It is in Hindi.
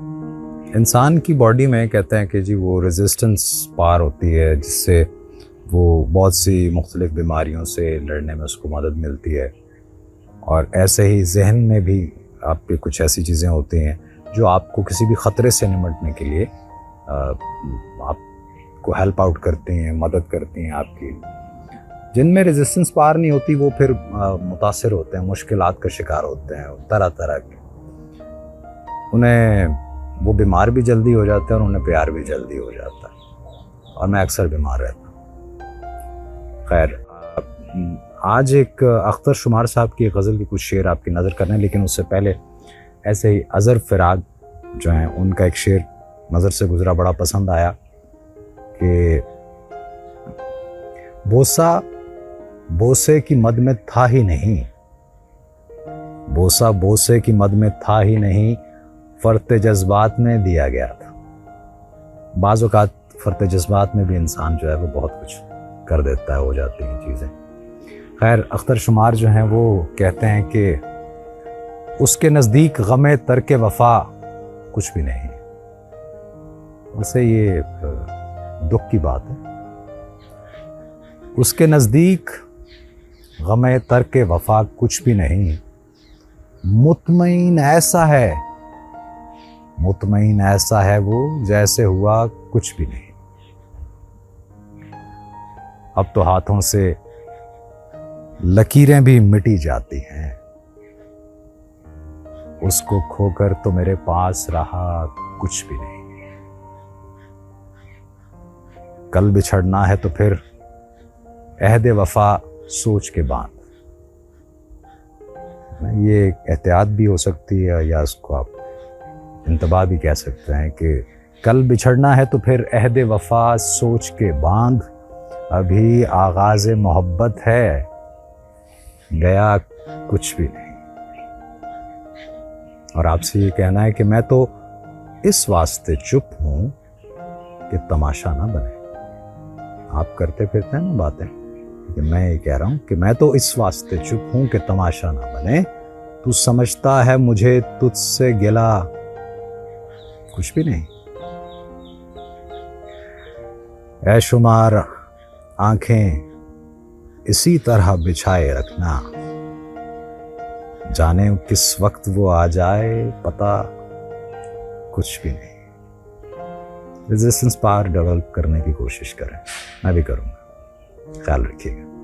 इंसान की बॉडी में कहते हैं कि जी वो रेजिस्टेंस पार होती है, जिससे वो बहुत सी मुख्तलिफ़ बीमारियों से लड़ने में उसको मदद मिलती है। और ऐसे ही जहन में भी आपके कुछ ऐसी चीज़ें होती हैं जो आपको किसी भी ख़तरे से निपटने के लिए आपको हेल्प आउट करती हैं, मदद करती हैं आपकी। जिनमें रेजिस्टेंस पार नहीं होती वो फिर मुतासिर होते हैं, मुश्किलात का शिकार होते हैं तरह तरह के। उन्हें वो बीमार भी जल्दी हो जाते हैं और उन्हें प्यार भी जल्दी हो जाता है, और मैं अक्सर बीमार रहता हूँ। खैर, आज एक अख्तर शुमार साहब की गज़ल की कुछ शेर आपकी नज़र करना है, लेकिन उससे पहले ऐसे ही अज़र फ़िराग जो हैं उनका एक शेर नज़र से गुज़रा, बड़ा पसंद आया कि बोसा बोसे की मद में था ही नहीं, बोसा बोसे की मद में था ही नहीं, फ़र्ते जज्बात में दिया गया था। बाज़ औक़ात फ़र्ते जज्बात में भी इंसान जो है वो बहुत कुछ कर देता है, हो जाती हैं चीज़ें। खैर, अख्तर शुमार जो हैं वो कहते हैं कि उसके नज़दीक गमे तर्के वफ़ा कुछ भी नहीं। वैसे ये दुख की बात है। उसके नज़दीक गमे तर्के वफ़ा कुछ भी नहीं, मुतमईन ऐसा है वो जैसे हुआ कुछ भी नहीं। अब तो हाथों से लकीरें भी मिटी जाती हैं, उसको खोकर तो मेरे पास रहा कुछ भी नहीं। कल बिछड़ना है तो फिर अहद वफा सोच के बांध। ये एहतियात भी हो सकती है, या इसको आप इंतबा भी कह सकते हैं कि कल बिछड़ना है तो फिर अहद वफा सोच के बांध, अभी आगाज़ मोहब्बत है गया कुछ भी नहीं। और आपसे ये कहना है कि मैं तो इस वास्ते चुप हूं कि तमाशा ना बने। आप करते फिरते हैं ना बातें, लेकिन मैं ये कह रहा हूं कि मैं तो इस वास्ते चुप हूं कि तमाशा ना बने। तू समझता है मुझे तुझसे गिला कुछ भी नहीं। ऐ शुमार आंखें इसी तरह बिछाए रखना, जाने किस वक्त वो आ जाए पता कुछ भी नहीं। रेजिस्टेंस पावर डेवलप करने की कोशिश करें, मैं भी करूँगा। ख्याल रखिएगा।